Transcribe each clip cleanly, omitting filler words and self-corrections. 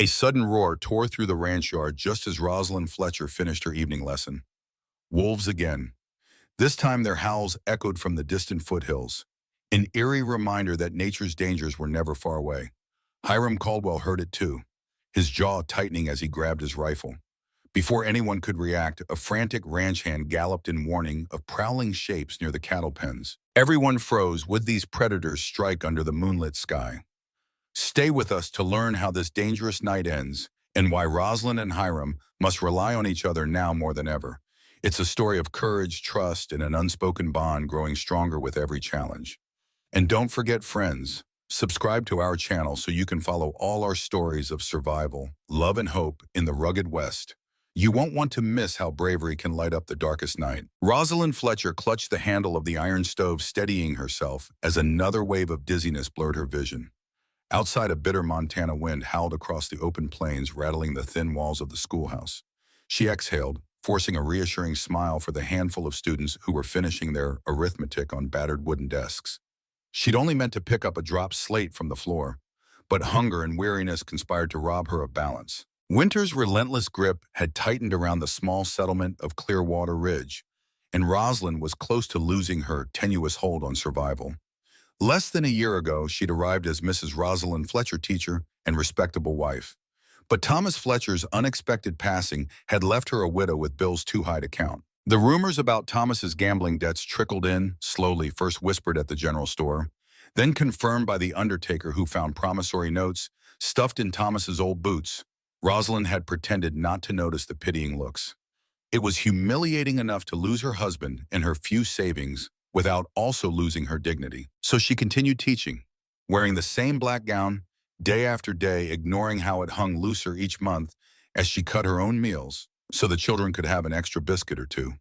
A sudden roar tore through the ranch yard just as Rosalind Fletcher finished her evening lesson. Wolves again. This time their howls echoed from the distant foothills, an eerie reminder that nature's dangers were never far away. Hiram Caldwell heard it too, his jaw tightening as he grabbed his rifle. Before anyone could react, a frantic ranch hand galloped in warning of prowling shapes near the cattle pens. Everyone froze. Would these predators strike under the moonlit sky? Stay with us to learn how this dangerous night ends and why Rosalind and Hiram must rely on each other now more than ever. It's a story of courage, trust, and an unspoken bond growing stronger with every challenge. And don't forget, friends, subscribe to our channel so you can follow all our stories of survival, love, and hope in the rugged West. You won't want to miss how bravery can light up the darkest night. Rosalind Fletcher clutched the handle of the iron stove, steadying herself as another wave of dizziness blurred her vision. Outside, a bitter Montana wind howled across the open plains, rattling the thin walls of the schoolhouse. She exhaled, forcing a reassuring smile for the handful of students who were finishing their arithmetic on battered wooden desks. She'd only meant to pick up a dropped slate from the floor, but hunger and weariness conspired to rob her of balance. Winter's relentless grip had tightened around the small settlement of Clearwater Ridge, and Rosalind was close to losing her tenuous hold on survival. Less than a year ago, she'd arrived as Mrs. Rosalind Fletcher, teacher and respectable wife. But Thomas Fletcher's unexpected passing had left her a widow with bills too high to count. The rumors about Thomas's gambling debts trickled in, slowly, first whispered at the general store, then confirmed by the undertaker who found promissory notes stuffed in Thomas's old boots. Rosalind had pretended not to notice the pitying looks. It was humiliating enough to lose her husband and her few savings without also losing her dignity. So she continued teaching, wearing the same black gown, day after day, ignoring how it hung looser each month as she cut her own meals so the children could have an extra biscuit or two.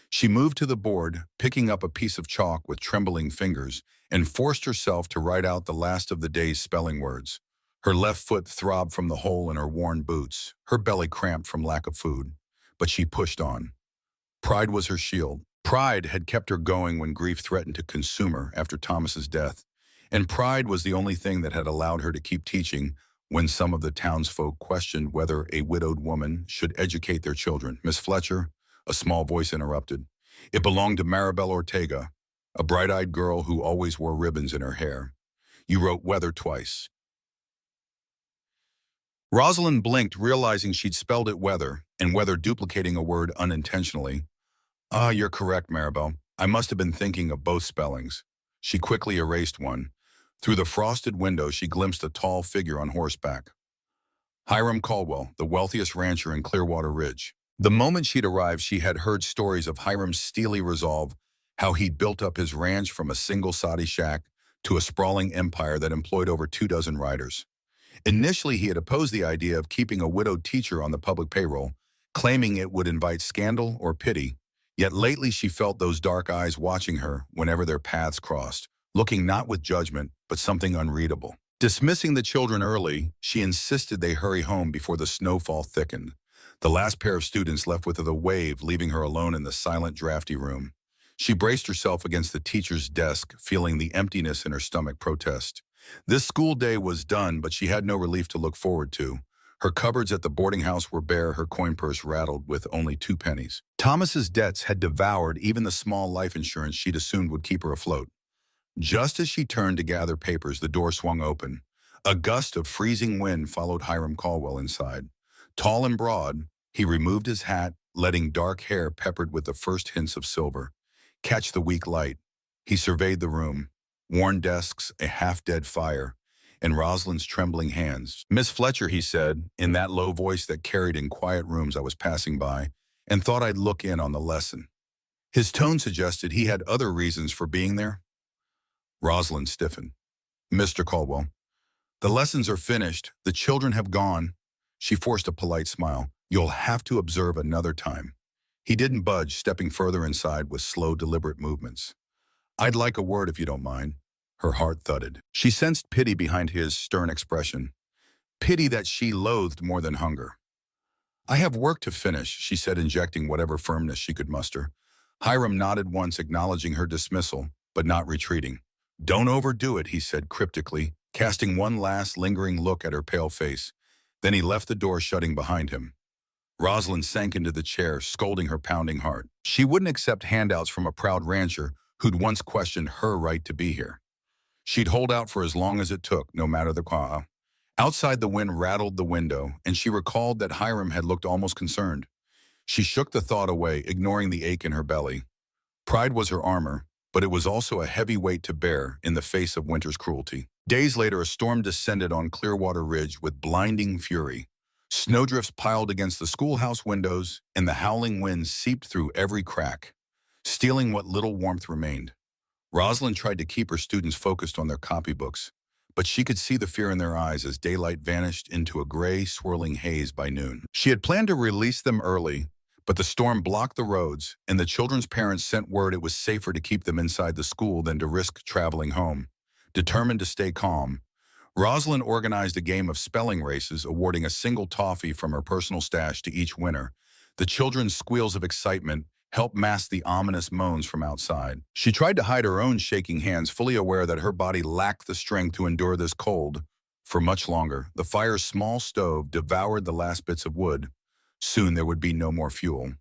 She moved to the board, picking up a piece of chalk with trembling fingers, and forced herself to write out the last of the day's spelling words. Her left foot throbbed from the hole in her worn boots, her belly cramped from lack of food. But she pushed on. Pride was her shield. Pride had kept her going when grief threatened to consume her after Thomas's death. And pride was the only thing that had allowed her to keep teaching when some of the townsfolk questioned whether a widowed woman should educate their children. Miss Fletcher, a small voice interrupted. It belonged to Maribel Ortega, a bright-eyed girl who always wore ribbons in her hair. You wrote weather twice. Rosalind blinked, realizing she'd spelled it weather, and weather duplicating a word unintentionally. Ah, you're correct, Maribel. I must have been thinking of both spellings. She quickly erased one. Through the frosted window, she glimpsed a tall figure on horseback. Hiram Caldwell, the wealthiest rancher in Clearwater Ridge. The moment she'd arrived, she had heard stories of Hiram's steely resolve, how he'd built up his ranch from a single soddy shack to a sprawling empire that employed over 24 riders. Initially, he had opposed the idea of keeping a widowed teacher on the public payroll, claiming it would invite scandal or pity. Yet lately she felt those dark eyes watching her whenever their paths crossed, looking not with judgment, but something unreadable. Dismissing the children early, she insisted they hurry home before the snowfall thickened. The last pair of students left with a wave, leaving her alone in the silent, drafty room. She braced herself against the teacher's desk, feeling the emptiness in her stomach protest. This school day was done, but she had no relief to look forward to. Her cupboards at the boarding house were bare, her coin purse rattled with only 2 pennies. Thomas's debts had devoured even the small life insurance she'd assumed would keep her afloat. Just as she turned to gather papers, the door swung open. A gust of freezing wind followed Hiram Caldwell inside. Tall and broad, he removed his hat, letting dark hair peppered with the first hints of silver catch the weak light. He surveyed the room, worn desks, a half-dead fire, and Rosalind's trembling hands. Miss Fletcher, he said, in that low voice that carried in quiet rooms I was passing by, and thought I'd look in on the lesson. His tone suggested he had other reasons for being there. Rosalind stiffened. Mr. Caldwell, the lessons are finished. The children have gone. She forced a polite smile. You'll have to observe another time. He didn't budge, stepping further inside with slow, deliberate movements. I'd like a word if you don't mind. Her heart thudded. She sensed pity behind his stern expression. Pity that she loathed more than hunger. I have work to finish, she said, injecting whatever firmness she could muster. Hiram nodded once, acknowledging her dismissal, but not retreating. Don't overdo it, he said cryptically, casting one last lingering look at her pale face. Then he left the door shutting behind him. Rosalind sank into the chair, scolding her pounding heart. She wouldn't accept handouts from a proud rancher who'd once questioned her right to be here. She'd hold out for as long as it took, no matter the cost. Outside, the wind rattled the window, and she recalled that Hiram had looked almost concerned. She shook the thought away, ignoring the ache in her belly. Pride was her armor, but it was also a heavy weight to bear in the face of winter's cruelty. Days later, a storm descended on Clearwater Ridge with blinding fury. Snowdrifts piled against the schoolhouse windows, and the howling winds seeped through every crack, stealing what little warmth remained. Rosalind tried to keep her students focused on their copybooks, but she could see the fear in their eyes as daylight vanished into a gray, swirling haze by noon. She had planned to release them early, but the storm blocked the roads, and the children's parents sent word it was safer to keep them inside the school than to risk traveling home. Determined to stay calm, Rosalind organized a game of spelling races, awarding a single toffee from her personal stash to each winner. The children's squeals of excitement helped mask the ominous moans from outside. She tried to hide her own shaking hands, fully aware that her body lacked the strength to endure this cold for much longer. The fire's small stove devoured the last bits of wood. Soon there would be no more fuel.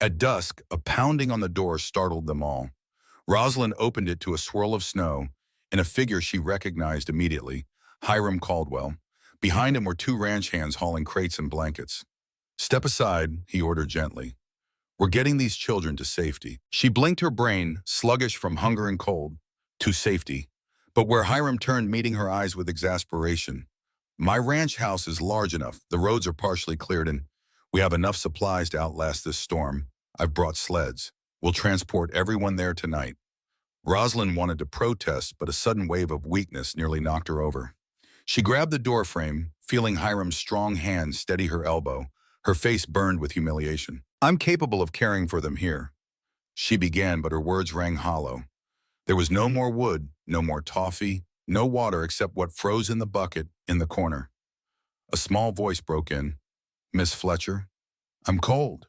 At dusk, a pounding on the door startled them all. Rosalind opened it to a swirl of snow and a figure she recognized immediately, Hiram Caldwell. Behind him were two ranch hands hauling crates and blankets. "Step aside," he ordered gently. "We're getting these children to safety." She blinked, her brain, sluggish from hunger and cold, to safety. But where Hiram turned, meeting her eyes with exasperation. "My ranch house is large enough. The roads are partially cleared and we have enough supplies to outlast this storm. I've brought sleds. We'll transport everyone there tonight." Rosalind wanted to protest, but a sudden wave of weakness nearly knocked her over. She grabbed the door frame, feeling Hiram's strong hand steady her elbow. Her face burned with humiliation. "I'm capable of caring for them here," she began, but her words rang hollow. There was no more wood, no more toffee, no water except what froze in the bucket in the corner. A small voice broke in. "Miss Fletcher, I'm cold."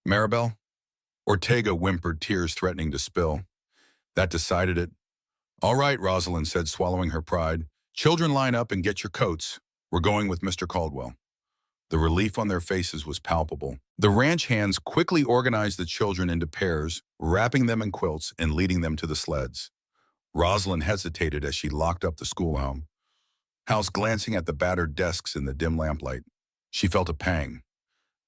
"Maribel?" Ortega whimpered, tears threatening to spill. That decided it. "All right," Rosalind said, swallowing her pride. "Children, line up and get your coats. We're going with Mr. Caldwell." The relief on their faces was palpable. The ranch hands quickly organized the children into pairs, wrapping them in quilts and leading them to the sleds. Rosalind hesitated as she locked up the schoolhouse, glancing at the battered desks in the dim lamplight. She felt a pang.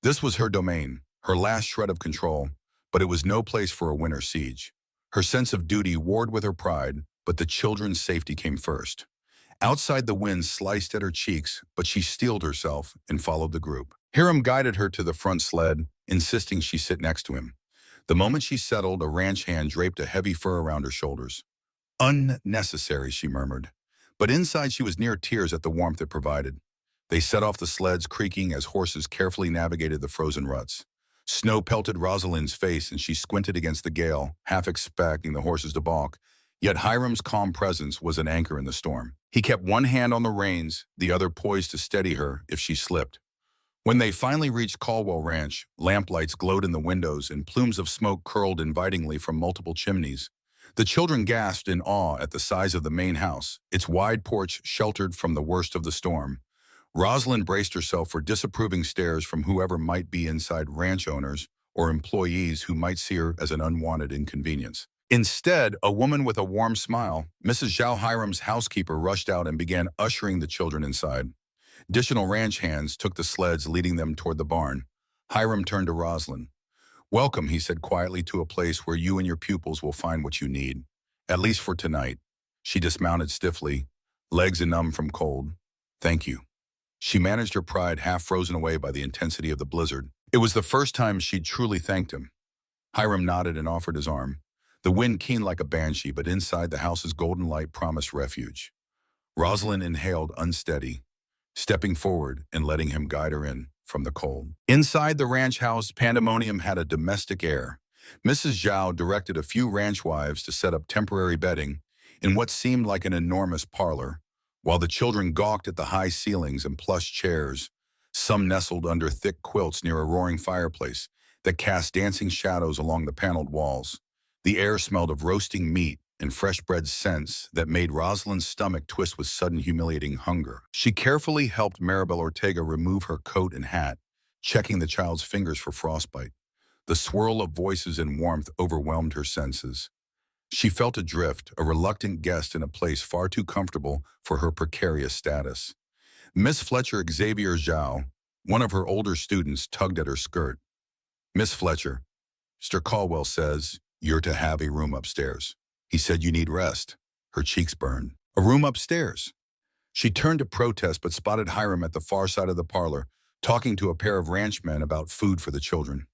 This was her domain, her last shred of control, but it was no place for a winter siege. Her sense of duty warred with her pride, but the children's safety came first. Outside, the wind sliced at her cheeks, but she steeled herself and followed the group. Hiram guided her to the front sled, insisting she sit next to him. The moment she settled, a ranch hand draped a heavy fur around her shoulders. "Unnecessary," she murmured. But inside, she was near tears at the warmth it provided. They set off the sleds, creaking as horses carefully navigated the frozen ruts. Snow pelted Rosalind's face, and she squinted against the gale, half expecting the horses to balk. Yet Hiram's calm presence was an anchor in the storm. He kept one hand on the reins, the other poised to steady her if she slipped. When they finally reached Caldwell Ranch, lamplights glowed in the windows and plumes of smoke curled invitingly from multiple chimneys. The children gasped in awe at the size of the main house, its wide porch sheltered from the worst of the storm. Rosalind braced herself for disapproving stares from whoever might be inside, ranch owners or employees who might see her as an unwanted inconvenience. Instead, a woman with a warm smile, Mrs. Zhao, Hiram's housekeeper, rushed out and began ushering the children inside. Additional ranch hands took the sleds, leading them toward the barn. Hiram turned to Rosalind. "Welcome," he said quietly, "to a place where you and your pupils will find what you need. At least for tonight." She dismounted stiffly, legs numb from cold. "Thank you." She managed her pride, half frozen away by the intensity of the blizzard. It was the first time she'd truly thanked him. Hiram nodded and offered his arm. The wind keened like a banshee, but inside the house's golden light promised refuge. Rosalind inhaled, unsteady, stepping forward and letting him guide her in from the cold. Inside the ranch house, pandemonium had a domestic air. Mrs. Zhao directed a few ranch wives to set up temporary bedding in what seemed like an enormous parlor, while the children gawked at the high ceilings and plush chairs, some nestled under thick quilts near a roaring fireplace that cast dancing shadows along the paneled walls. The air smelled of roasting meat and fresh bread scents that made Rosalind's stomach twist with sudden humiliating hunger. She carefully helped Maribel Ortega remove her coat and hat, checking the child's fingers for frostbite. The swirl of voices and warmth overwhelmed her senses. She felt adrift, a reluctant guest in a place far too comfortable for her precarious status. Miss Fletcher Xavier Zhao, one of her older students, tugged at her skirt. "Miss Fletcher, Mr. Caldwell says you're to have a room upstairs. He said you need rest." Her cheeks burned. "A room upstairs?" She turned to protest but spotted Hiram at the far side of the parlor, talking to a pair of ranchmen about food for the children.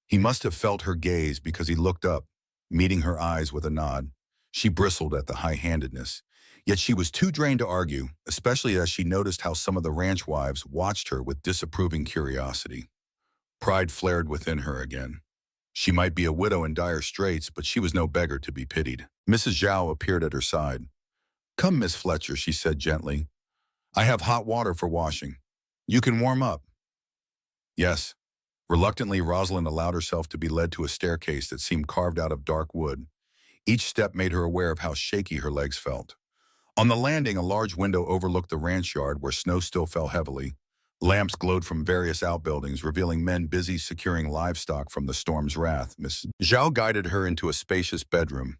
He must have felt her gaze because he looked up, meeting her eyes with a nod. She bristled at the high-handedness. Yet she was too drained to argue, especially as she noticed how some of the ranch wives watched her with disapproving curiosity. Pride flared within her again. She might be a widow in dire straits, but she was no beggar to be pitied. Mrs. Zhao appeared at her side. "Come, Miss Fletcher," she said gently. "I have hot water for washing. You can warm up." "Yes." Reluctantly, Rosalind allowed herself to be led to a staircase that seemed carved out of dark wood. Each step made her aware of how shaky her legs felt. On the landing, a large window overlooked the ranch yard where snow still fell heavily. Lamps glowed from various outbuildings, revealing men busy securing livestock from the storm's wrath. Miss Zhao guided her into a spacious bedroom.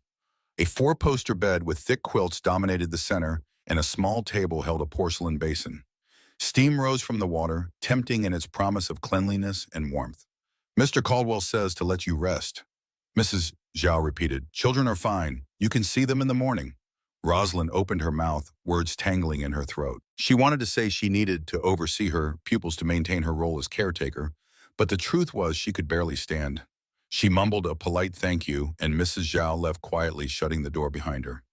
A four-poster bed with thick quilts dominated the center, and a small table held a porcelain basin. Steam rose from the water, tempting in its promise of cleanliness and warmth. "Mr. Caldwell says to let you rest." Mrs. Zhao repeated. "Children are fine. You can see them in the morning." Rosalind opened her mouth, words tangling in her throat. She wanted to say she needed to oversee her pupils to maintain her role as caretaker, but the truth was she could barely stand. She mumbled a polite thank you, and Mrs. Zhao left quietly, shutting the door behind her.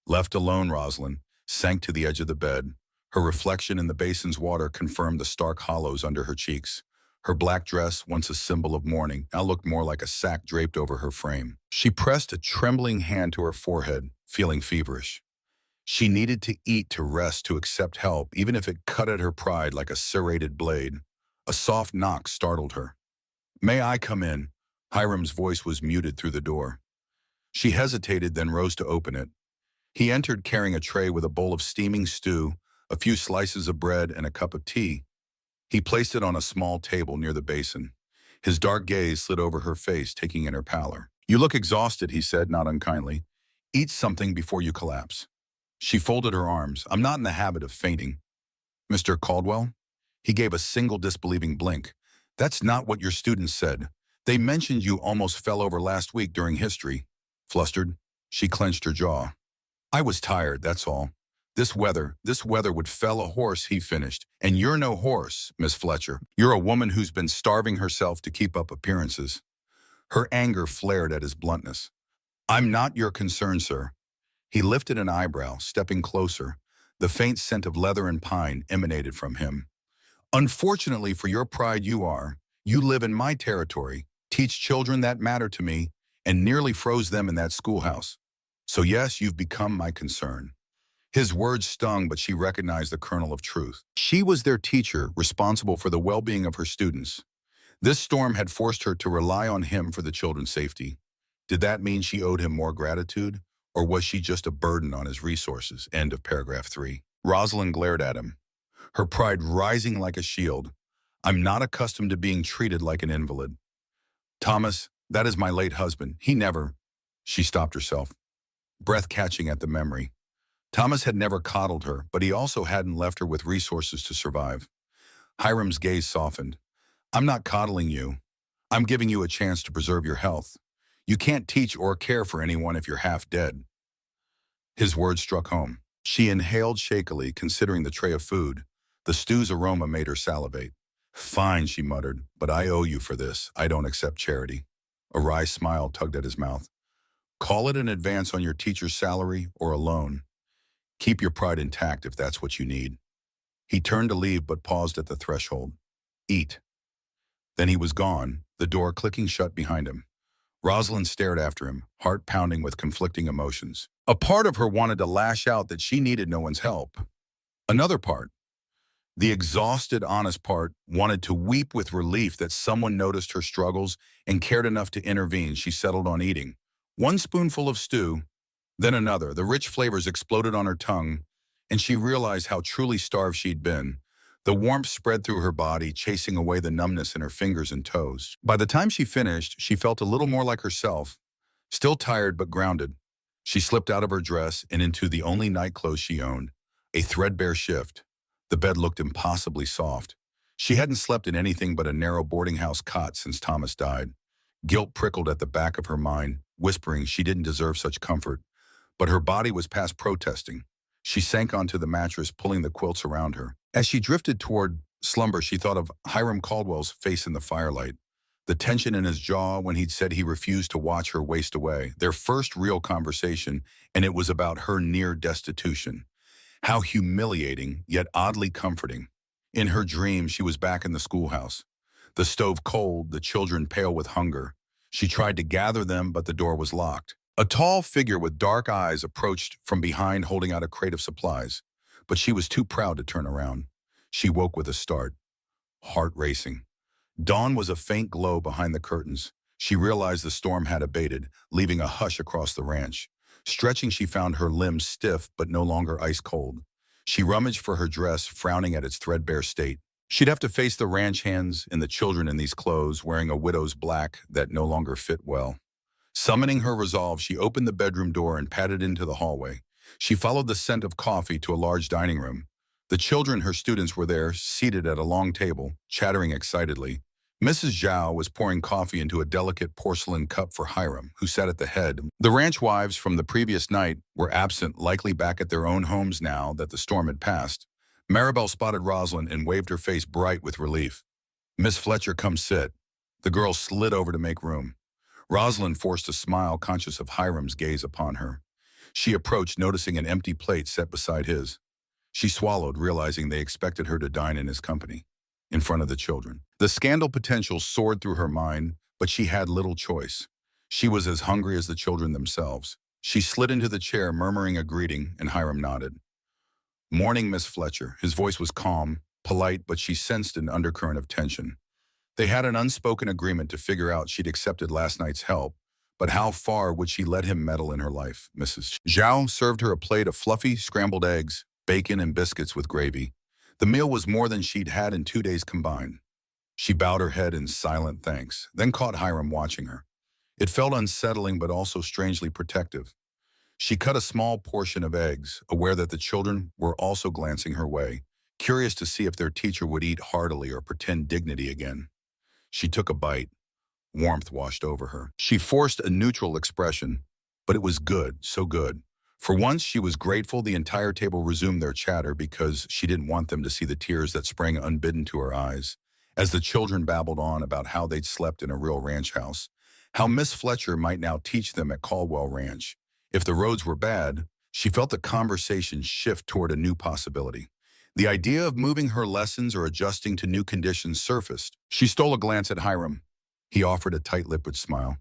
Left alone, Rosalind sank to the edge of the bed. Her reflection in the basin's water confirmed the stark hollows under her cheeks. Her black dress, once a symbol of mourning, now looked more like a sack draped over her frame. She pressed a trembling hand to her forehead, feeling feverish. She needed to eat, to rest, to accept help, even if it cut at her pride like a serrated blade. A soft knock startled her. "May I come in?" Hiram's voice was muted through the door. She hesitated, then rose to open it. He entered carrying a tray with a bowl of steaming stew, a few slices of bread, and a cup of tea. He placed it on a small table near the basin. His dark gaze slid over her face, taking in her pallor. "You look exhausted," he said, not unkindly. "Eat something before you collapse." She folded her arms. "I'm not in the habit of fainting." "Mr. Caldwell?" He gave a single disbelieving blink. "That's not what your students said. They mentioned you almost fell over last week during history." Flustered, she clenched her jaw. "I was tired, that's all. This weather would fell a horse," he finished. "And you're no horse, Miss Fletcher. You're a woman who's been starving herself to keep up appearances." Her anger flared at his bluntness. "I'm not your concern, sir." He lifted an eyebrow, stepping closer. The faint scent of leather and pine emanated from him. "Unfortunately for your pride, you live in my territory, teach children that matter to me, and nearly froze them in that schoolhouse. So yes, you've become my concern." His words stung, but she recognized the kernel of truth. She was their teacher, responsible for the well-being of her students. This storm had forced her to rely on him for the children's safety. Did that mean she owed him more gratitude, or was she just a burden on his resources? End of paragraph 3. Rosalind glared at him, her pride rising like a shield. "I'm not accustomed to being treated like an invalid. Thomas, that is my late husband. He never—" She stopped herself, breath catching at the memory. Thomas had never coddled her, but he also hadn't left her with resources to survive. Hiram's gaze softened. "I'm not coddling you. I'm giving you a chance to preserve your health. You can't teach or care for anyone if you're half dead." His words struck home. She inhaled shakily, considering the tray of food. The stew's aroma made her salivate. "Fine," she muttered, "but I owe you for this. I don't accept charity." A wry smile tugged at his mouth. "Call it an advance on your teacher's salary or a loan. Keep your pride intact if that's what you need." He turned to leave but paused at the threshold. "Eat." Then he was gone, the door clicking shut behind him. Rosalind stared after him, heart pounding with conflicting emotions. A part of her wanted to lash out that she needed no one's help. Another part, the exhausted, honest part, wanted to weep with relief that someone noticed her struggles and cared enough to intervene. She settled on eating. One spoonful of stew, Then another. The rich flavors exploded on her tongue, and she realized how truly starved she'd been. The warmth spread through her body, chasing away the numbness in her fingers and toes. By the time she finished, she felt a little more like herself, still tired but grounded. She slipped out of her dress and into the only nightclothes she owned, a threadbare shift. The bed looked impossibly soft. She hadn't slept in anything but a narrow boarding house cot since Thomas died. Guilt prickled at the back of her mind, whispering she didn't deserve such comfort. But her body was past protesting. She sank onto the mattress, pulling the quilts around her. As she drifted toward slumber, she thought of Hiram Caldwell's face in the firelight, the tension in his jaw when he'd said he refused to watch her waste away, their first real conversation, and it was about her near destitution. How humiliating, yet oddly comforting. In her dream, she was back in the schoolhouse. The stove cold, the children pale with hunger. She tried to gather them, but the door was locked. A tall figure with dark eyes approached from behind holding out a crate of supplies, but she was too proud to turn around. She woke with a start, heart racing. Dawn was a faint glow behind the curtains. She realized the storm had abated, leaving a hush across the ranch. Stretching, she found her limbs stiff but no longer ice cold. She rummaged for her dress, frowning at its threadbare state. She'd have to face the ranch hands and the children in these clothes, wearing a widow's black that no longer fit well. Summoning her resolve, she opened the bedroom door and padded into the hallway. She followed the scent of coffee to a large dining room. The children, her students, were there, seated at a long table, chattering excitedly. Mrs. Zhao was pouring coffee into a delicate porcelain cup for Hiram, who sat at the head. The ranch wives from the previous night were absent, likely back at their own homes now that the storm had passed. Maribel spotted Rosalind and waved, her face bright with relief. "Miss Fletcher, come sit." The girl slid over to make room. Rosalind forced a smile, conscious of Hiram's gaze upon her. She approached, noticing an empty plate set beside his. She swallowed, realizing they expected her to dine in his company, in front of the children. The scandal potential soared through her mind, but she had little choice. She was as hungry as the children themselves. She slid into the chair, murmuring a greeting, and Hiram nodded. "Morning, Miss Fletcher." His voice was calm, polite, but she sensed an undercurrent of tension. They had an unspoken agreement to figure out she'd accepted last night's help, but how far would she let him meddle in her life? Mrs. Zhao served her a plate of fluffy scrambled eggs, bacon, and biscuits with gravy. The meal was more than she'd had in 2 days combined. She bowed her head in silent thanks, then caught Hiram watching her. It felt unsettling but also strangely protective. She cut a small portion of eggs, aware that the children were also glancing her way, curious to see if their teacher would eat heartily or pretend dignity again. She took a bite. Warmth washed over her. She forced a neutral expression, but it was good, so good. For once, she was grateful. The entire table resumed their chatter because she didn't want them to see the tears that sprang unbidden to her eyes. As the children babbled on about how they'd slept in a real ranch house, how Miss Fletcher might now teach them at Caldwell Ranch. If the roads were bad, she felt the conversation shift toward a new possibility. The idea of moving her lessons or adjusting to new conditions surfaced. She stole a glance at Hiram. He offered a tight-lipped smile.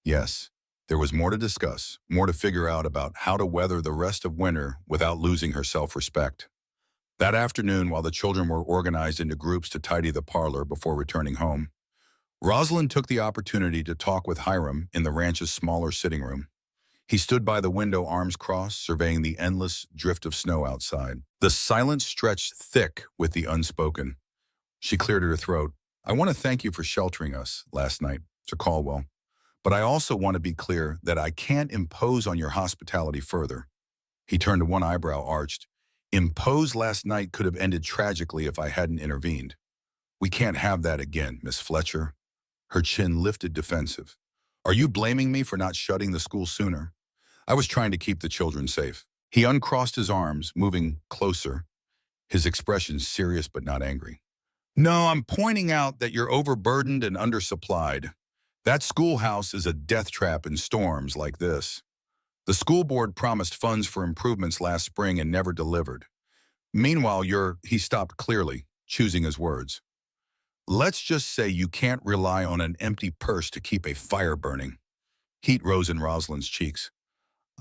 Yes, there was more to discuss, more to figure out about how to weather the rest of winter without losing her self-respect. That afternoon, while the children were organized into groups to tidy the parlor before returning home, Rosalind took the opportunity to talk with Hiram in the ranch's smaller sitting room. He stood by the window, arms crossed, surveying the endless drift of snow outside. The silence stretched thick with the unspoken. She cleared her throat. "I want to thank you for sheltering us last night, Sir Caldwell. But I also want to be clear that I can't impose on your hospitality further." He turned to one eyebrow arched. "Impose last night could have ended tragically if I hadn't intervened. We can't have that again, Miss Fletcher." Her chin lifted, defensive. "Are you blaming me for not shutting the school sooner? I was trying to keep the children safe." He uncrossed his arms, moving closer, his expression serious but not angry. "No, I'm pointing out that you're overburdened and undersupplied. That schoolhouse is a death trap in storms like this. The school board promised funds for improvements last spring and never delivered. Meanwhile, he stopped clearly, choosing his words. "Let's just say you can't rely on an empty purse to keep a fire burning." Heat rose in Rosalind's cheeks.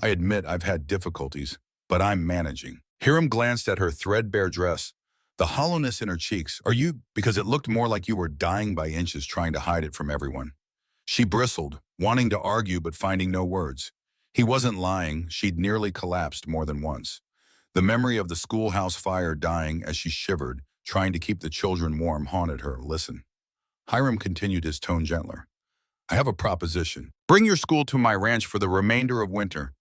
"I admit I've had difficulties, but I'm managing." Hiram glanced at her threadbare dress, the hollowness in her cheeks. Because it looked more like you were dying by inches trying to hide it from everyone." She bristled, wanting to argue but finding no words. He wasn't lying. She'd nearly collapsed more than once. The memory of the schoolhouse fire dying as she shivered, trying to keep the children warm, haunted her. Listen. Hiram continued, his tone gentler. I have a proposition. Bring your school to my ranch for the remainder of winter.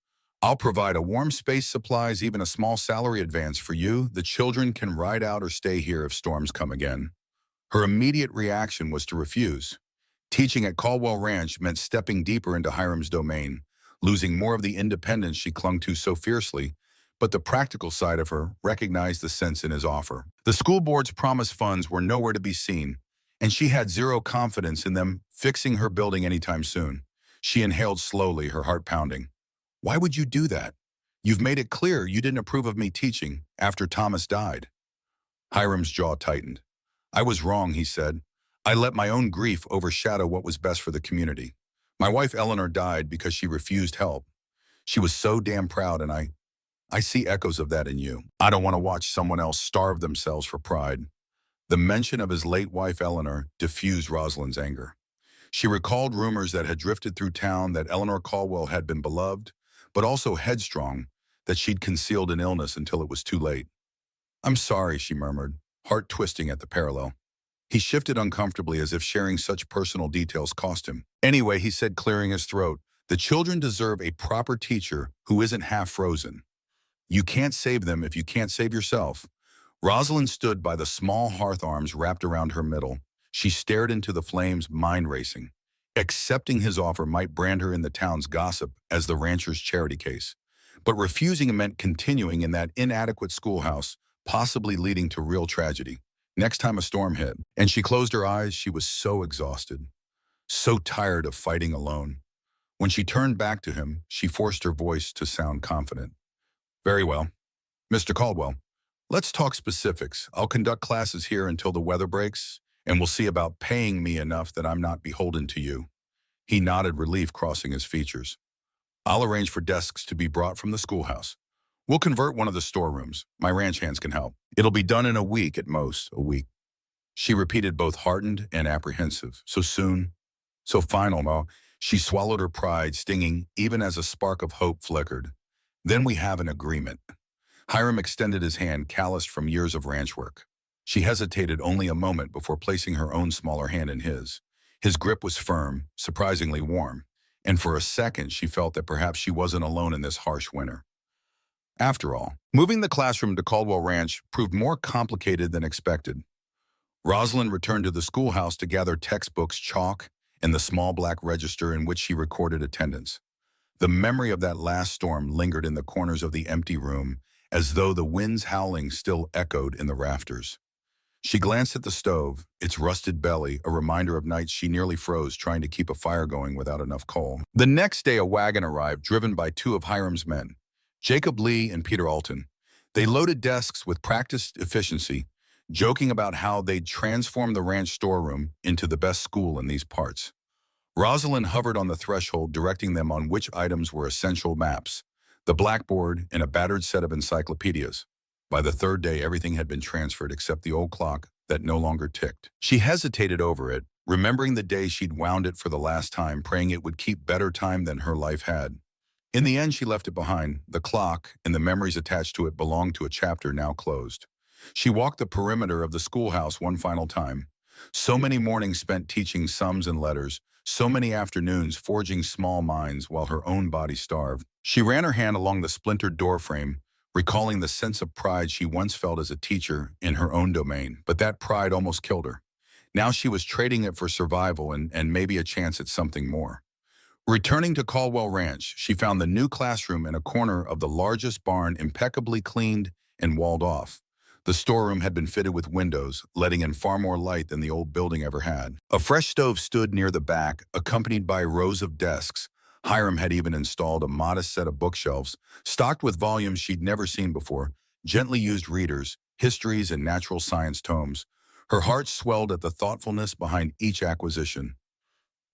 I'll provide a warm space, supplies, even a small salary advance for you. The children can ride out or stay here if storms come again. Her immediate reaction was to refuse. Teaching at Caldwell Ranch meant stepping deeper into Hiram's domain, losing more of the independence she clung to so fiercely, but the practical side of her recognized the sense in his offer. The school board's promised funds were nowhere to be seen, and she had zero confidence in them fixing her building anytime soon. She inhaled slowly, her heart pounding. Why would you do that? You've made it clear you didn't approve of me teaching after Thomas died. Hiram's jaw tightened. I was wrong, he said. I let my own grief overshadow what was best for the community. My wife Eleanor died because she refused help. She was so damn proud, and I see echoes of that in you. I don't want to watch someone else starve themselves for pride. The mention of his late wife Eleanor diffused Rosalind's anger. She recalled rumors that had drifted through town that Eleanor Caldwell had been beloved, but also headstrong, that she'd concealed an illness until it was too late. I'm sorry, she murmured, heart twisting at the parallel. He shifted uncomfortably as if sharing such personal details cost him. Anyway, he said, clearing his throat, the children deserve a proper teacher who isn't half frozen. You can't save them if you can't save yourself. Rosalind stood by the small hearth arms wrapped around her middle. She stared into the flames, mind racing. Accepting his offer might brand her in the town's gossip as the rancher's charity case. But refusing meant continuing in that inadequate schoolhouse, possibly leading to real tragedy. Next time a storm hit, and she closed her eyes, she was so exhausted, so tired of fighting alone. When she turned back to him, she forced her voice to sound confident. Very well. Mr. Caldwell, let's talk specifics. I'll conduct classes here until the weather breaks, and we'll see about paying me enough that I'm not beholden to you. He nodded, relief crossing his features. I'll arrange for desks to be brought from the schoolhouse. We'll convert one of the storerooms. My ranch hands can help. It'll be done in a week at most, a week. She repeated, both heartened and apprehensive. So soon? So final, no? She swallowed her pride, stinging even as a spark of hope flickered. Then we have an agreement. Hiram extended his hand, calloused from years of ranch work. She hesitated only a moment before placing her own smaller hand in his. His grip was firm, surprisingly warm, and for a second she felt that perhaps she wasn't alone in this harsh winter. After all, moving the classroom to Caldwell Ranch proved more complicated than expected. Rosalind returned to the schoolhouse to gather textbooks, chalk, and the small black register in which she recorded attendance. The memory of that last storm lingered in the corners of the empty room, as though the wind's howling still echoed in the rafters. She glanced at the stove, its rusted belly, a reminder of nights she nearly froze trying to keep a fire going without enough coal. The next day, a wagon arrived, driven by two of Hiram's men, Jacob Lee and Peter Alton. They loaded desks with practiced efficiency, joking about how they'd transformed the ranch storeroom into the best school in these parts. Rosalind hovered on the threshold, directing them on which items were essential: maps, the blackboard, and a battered set of encyclopedias. By the third day, everything had been transferred except the old clock that no longer ticked. She hesitated over it, remembering the day she'd wound it for the last time, praying it would keep better time than her life had. In the end, she left it behind. The clock and the memories attached to it belonged to a chapter now closed. She walked the perimeter of the schoolhouse one final time. So many mornings spent teaching sums and letters, so many afternoons forging small minds while her own body starved. She ran her hand along the splintered doorframe, recalling the sense of pride she once felt as a teacher in her own domain. But that pride almost killed her. Now she was trading it for survival and maybe a chance at something more. Returning to Caldwell Ranch, she found the new classroom in a corner of the largest barn, impeccably cleaned and walled off. The storeroom had been fitted with windows, letting in far more light than the old building ever had. A fresh stove stood near the back, accompanied by rows of desks. Hiram had even installed a modest set of bookshelves, stocked with volumes she'd never seen before, gently used readers, histories, and natural science tomes. Her heart swelled at the thoughtfulness behind each acquisition.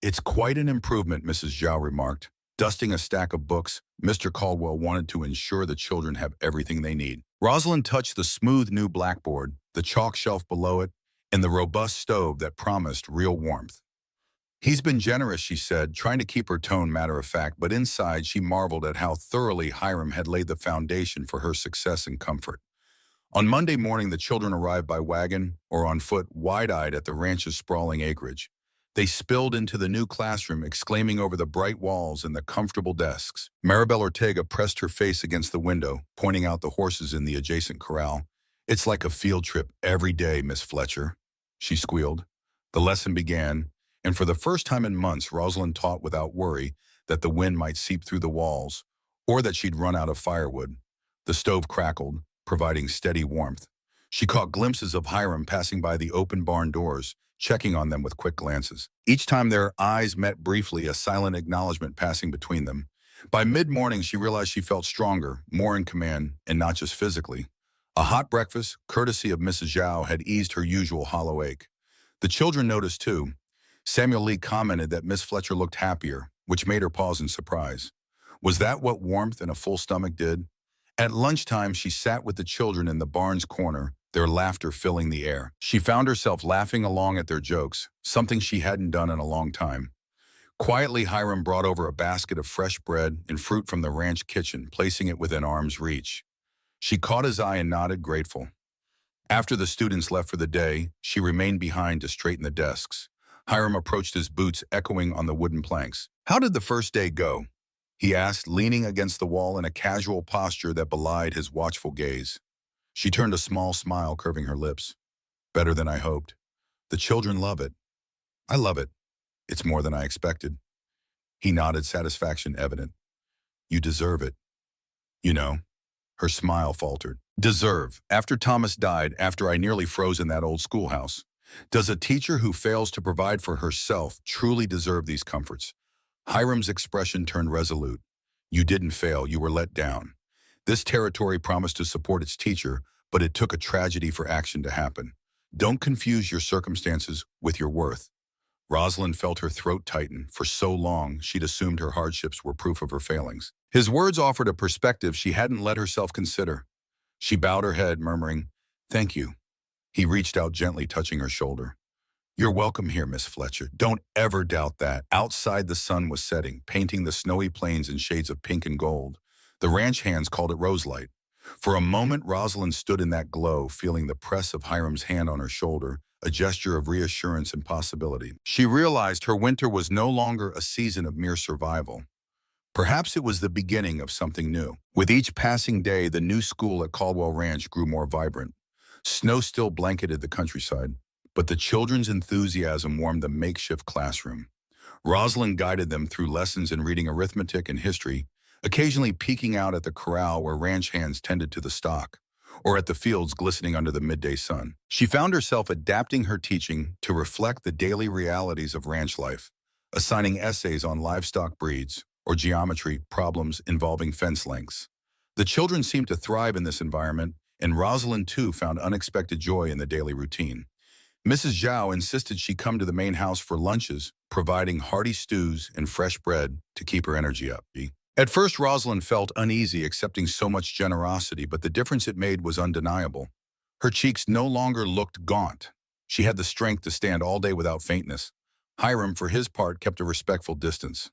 It's quite an improvement, Mrs. Zhao remarked. Dusting a stack of books, Mr. Caldwell wanted to ensure the children have everything they need. Rosalind touched the smooth new blackboard, the chalk shelf below it, and the robust stove that promised real warmth. He's been generous, she said, trying to keep her tone matter-of-fact, but inside she marveled at how thoroughly Hiram had laid the foundation for her success and comfort. On Monday morning, the children arrived by wagon or on foot, wide-eyed at the ranch's sprawling acreage. They spilled into the new classroom, exclaiming over the bright walls and the comfortable desks. Maribel Ortega pressed her face against the window, pointing out the horses in the adjacent corral. "It's like a field trip every day, Miss Fletcher," she squealed. The lesson began, and for the first time in months, Rosalind taught without worry that the wind might seep through the walls or that she'd run out of firewood. The stove crackled, providing steady warmth. She caught glimpses of Hiram passing by the open barn doors, checking on them with quick glances. Each time their eyes met briefly, a silent acknowledgement passing between them. By mid-morning, she realized she felt stronger, more in command, and not just physically. A hot breakfast, courtesy of Mrs. Zhao, had eased her usual hollow ache. The children noticed too. Samuel Lee commented that Miss Fletcher looked happier, which made her pause in surprise. Was that what warmth and a full stomach did? At lunchtime, she sat with the children in the barn's corner, their laughter filling the air. She found herself laughing along at their jokes, something she hadn't done in a long time. Quietly, Hiram brought over a basket of fresh bread and fruit from the ranch kitchen, placing it within arm's reach. She caught his eye and nodded, grateful. After the students left for the day, she remained behind to straighten the desks. Hiram approached his boots echoing on the wooden planks. "How did the first day go?" he asked, leaning against the wall in a casual posture that belied his watchful gaze. She turned a small smile, curving her lips. "Better than I hoped. The children love it. I love it. It's more than I expected." He nodded, satisfaction evident. "You deserve it. You know." Her smile faltered. "Deserve. After Thomas died, after I nearly froze in that old schoolhouse. Does a teacher who fails to provide for herself truly deserve these comforts?" Hiram's expression turned resolute. "You didn't fail, you were let down. This territory promised to support its teacher, but it took a tragedy for action to happen. Don't confuse your circumstances with your worth." Rosalind felt her throat tighten. For so long, she'd assumed her hardships were proof of her failings. His words offered a perspective she hadn't let herself consider. She bowed her head, murmuring, "Thank you." He reached out gently, touching her shoulder. "You're welcome here, Miss Fletcher. Don't ever doubt that." Outside, the sun was setting, painting the snowy plains in shades of pink and gold. The ranch hands called it roselight. For a moment, Rosalind stood in that glow, feeling the press of Hiram's hand on her shoulder, a gesture of reassurance and possibility. She realized her winter was no longer a season of mere survival. Perhaps it was the beginning of something new. With each passing day, the new school at Caldwell Ranch grew more vibrant. Snow still blanketed the countryside, but the children's enthusiasm warmed the makeshift classroom. Rosalind guided them through lessons in reading arithmetic and history, occasionally peeking out at the corral where ranch hands tended to the stock, or at the fields glistening under the midday sun. She found herself adapting her teaching to reflect the daily realities of ranch life, assigning essays on livestock breeds or geometry problems involving fence lengths. The children seemed to thrive in this environment, and Rosalind too found unexpected joy in the daily routine. Mrs. Zhao insisted she come to the main house for lunches, providing hearty stews and fresh bread to keep her energy up. At first, Rosalind felt uneasy accepting so much generosity, but the difference it made was undeniable. Her cheeks no longer looked gaunt. She had the strength to stand all day without faintness. Hiram, for his part, kept a respectful distance.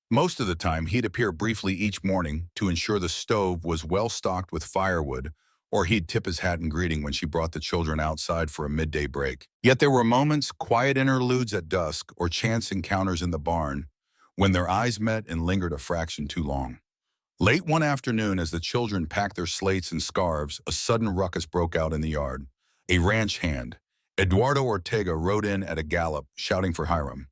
Most of the time, he'd appear briefly each morning to ensure the stove was well stocked with firewood, or he'd tip his hat in greeting when she brought the children outside for a midday break. Yet there were moments, quiet interludes at dusk, or chance encounters in the barn, when their eyes met and lingered a fraction too long. Late one afternoon, as the children packed their slates and scarves, a sudden ruckus broke out in the yard. A ranch hand, Eduardo Ortega, rode in at a gallop, shouting for Hiram.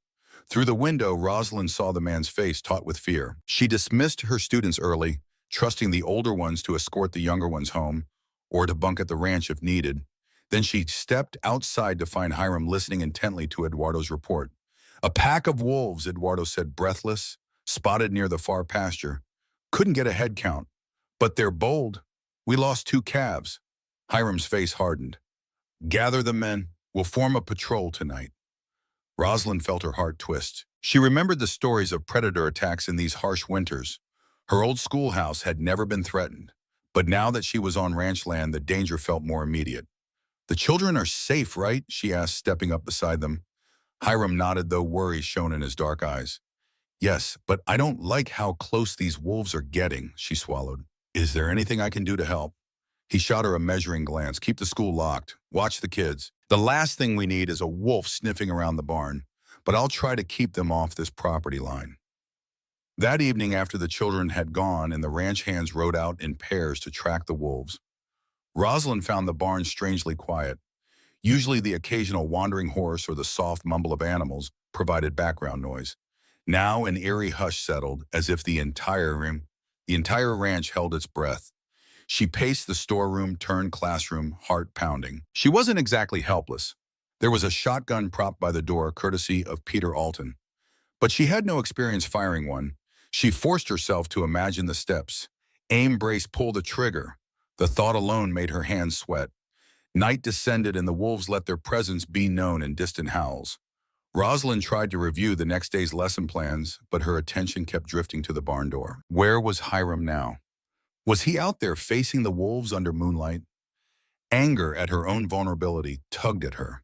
Through the window, Rosalind saw the man's face taut with fear. She dismissed her students early, trusting the older ones to escort the younger ones home, or to bunk at the ranch if needed. Then she stepped outside to find Hiram listening intently to Eduardo's report. "A pack of wolves," Eduardo said, breathless, "spotted near the far pasture. Couldn't get a head count, but they're bold. We lost 2 calves." Hiram's face hardened. "Gather the men. We'll form a patrol tonight." Rosalind felt her heart twist. She remembered the stories of predator attacks in these harsh winters. Her old schoolhouse had never been threatened, but now that she was on ranch land, the danger felt more immediate. "The children are safe, right?" she asked, stepping up beside them. Hiram nodded, though worry shone in his dark eyes. Yes, but I don't like how close these wolves are getting, she swallowed. Is there anything I can do to help? He shot her a measuring glance. Keep the school locked. Watch the kids. The last thing we need is a wolf sniffing around the barn, but I'll try to keep them off this property line. That evening, after the children had gone and the ranch hands rode out in pairs to track the wolves, Rosalind found the barn strangely quiet. Usually the occasional wandering horse or the soft mumble of animals provided background noise. Now an eerie hush settled, as if the entire ranch held its breath. She paced the storeroom turned classroom, heart pounding. She wasn't exactly helpless. There was a shotgun propped by the door, courtesy of Peter Alton. But she had no experience firing one. She forced herself to imagine the steps. Aim, brace, pull the trigger. The thought alone made her hands sweat. Night descended and the wolves let their presence be known in distant howls. Rosalind tried to review the next day's lesson plans, but her attention kept drifting to the barn door. Where was Hiram now? Was he out there facing the wolves under moonlight? Anger at her own vulnerability tugged at her.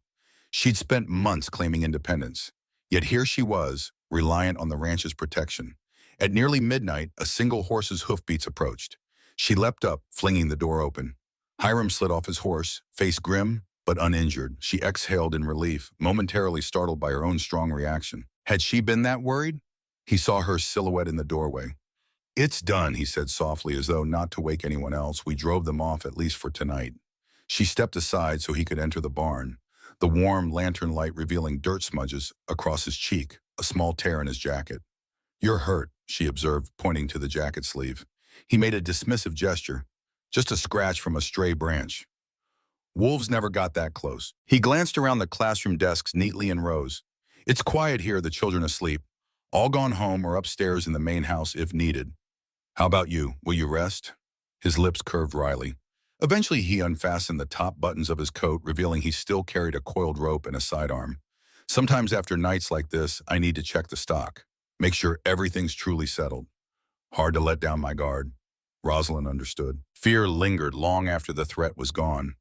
She'd spent months claiming independence, yet here she was, reliant on the ranch's protection. At nearly midnight, a single horse's hoofbeats approached. She leapt up, flinging the door open. Hiram slid off his horse, face grim but uninjured. She exhaled in relief, momentarily startled by her own strong reaction. Had she been that worried? He saw her silhouette in the doorway. It's done, he said softly, as though not to wake anyone else. We drove them off, at least for tonight. She stepped aside so he could enter the barn, the warm lantern light revealing dirt smudges across his cheek, a small tear in his jacket. You're hurt, she observed, pointing to the jacket sleeve. He made a dismissive gesture. Just a scratch from a stray branch. Wolves never got that close. He glanced around the classroom desks neatly in rows. It's quiet here, the children asleep. All gone home or upstairs in the main house if needed. How about you? Will you rest? His lips curved wryly. Eventually he unfastened the top buttons of his coat, revealing he still carried a coiled rope and a sidearm. Sometimes after nights like this, I need to check the stock. Make sure everything's truly settled. Hard to let down my guard. Rosalind understood. Fear lingered long after the threat was gone.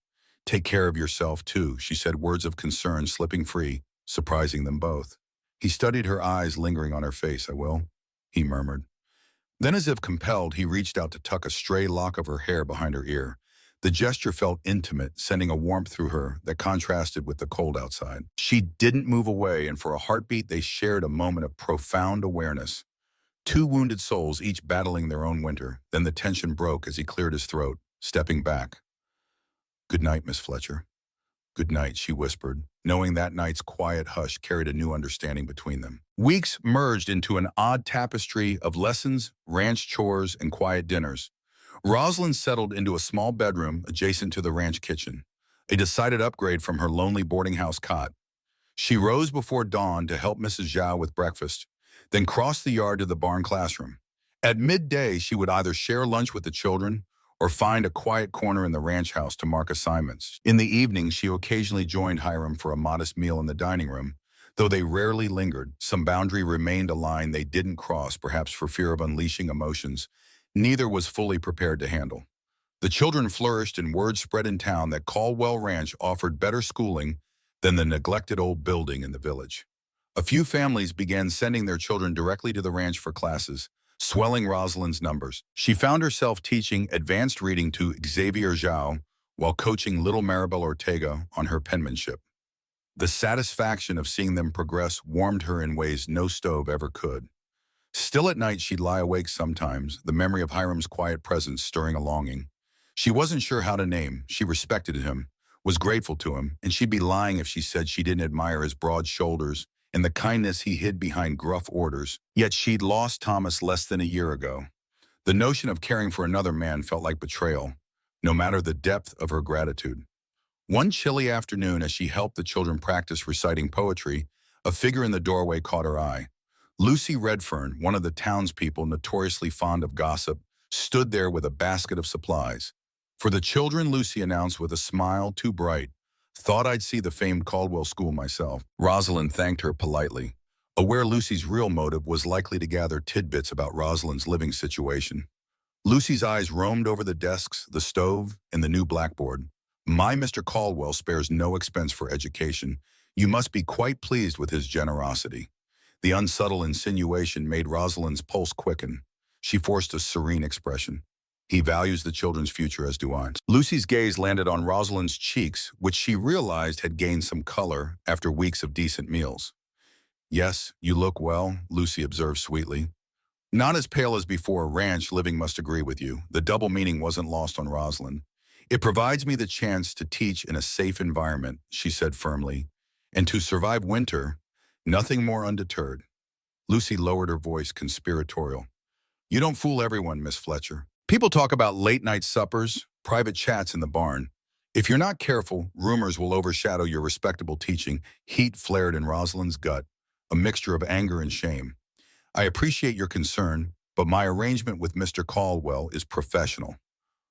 Take care of yourself, too, she said, words of concern slipping free, surprising them both. He studied her eyes lingering on her face. I will, he murmured. Then, as if compelled, he reached out to tuck a stray lock of her hair behind her ear. The gesture felt intimate, sending a warmth through her that contrasted with the cold outside. She didn't move away, and for a heartbeat they shared a moment of profound awareness. Two wounded souls, each battling their own winter. Then the tension broke as he cleared his throat, stepping back. Good night, Miss Fletcher. Good night, she whispered, knowing that night's quiet hush carried a new understanding between them. Weeks merged into an odd tapestry of lessons, ranch chores, and quiet dinners. Rosalind settled into a small bedroom adjacent to the ranch kitchen, a decided upgrade from her lonely boarding house cot. She rose before dawn to help Mrs. Zhao with breakfast, then crossed the yard to the barn classroom. At midday, she would either share lunch with the children or find a quiet corner in the ranch house to mark assignments. In the evening, she occasionally joined Hiram for a modest meal in the dining room. Though they rarely lingered, some boundary remained a line they didn't cross, perhaps for fear of unleashing emotions neither was fully prepared to handle. The children flourished and word spread in town that Caldwell Ranch offered better schooling than the neglected old building in the village. A few families began sending their children directly to the ranch for classes, swelling Rosalind's numbers. She found herself teaching advanced reading to Xavier Zhao while coaching little Maribel Ortega on her penmanship. The satisfaction of seeing them progress warmed her in ways no stove ever could. Still at night, she'd lie awake sometimes, the memory of Hiram's quiet presence stirring a longing. She wasn't sure how to name. She respected him, was grateful to him, and she'd be lying if she said she didn't admire his broad shoulders and the kindness he hid behind gruff orders. Yet she'd lost Thomas less than a year ago. The notion of caring for another man felt like betrayal, no matter the depth of her gratitude. One chilly afternoon, as she helped the children practice reciting poetry, a figure in the doorway caught her eye. Lucy Redfern, one of the townspeople notoriously fond of gossip, stood there with a basket of supplies. For the children, Lucy announced with a smile too bright, thought I'd see the famed Caldwell School myself. Rosalind thanked her politely, aware Lucy's real motive was likely to gather tidbits about Rosalind's living situation. Lucy's eyes roamed over the desks, the stove, and the new blackboard. My Mr. Caldwell spares no expense for education. You must be quite pleased with his generosity. The unsubtle insinuation made Rosalind's pulse quicken. She forced a serene expression. He values the children's future as do I. Lucy's gaze landed on Rosalind's cheeks, which she realized had gained some color after weeks of decent meals. Yes, you look well, Lucy observed sweetly. Not as pale as before, ranch living must agree with you. The double meaning wasn't lost on Rosalind. It provides me the chance to teach in a safe environment, she said firmly, and to survive winter, nothing more undeterred. Lucy lowered her voice, conspiratorial. You don't fool everyone, Miss Fletcher. People talk about late-night suppers, private chats in the barn. If you're not careful, rumors will overshadow your respectable teaching. Heat flared in Rosalind's gut, a mixture of anger and shame. I appreciate your concern, but my arrangement with Mr. Caldwell is professional.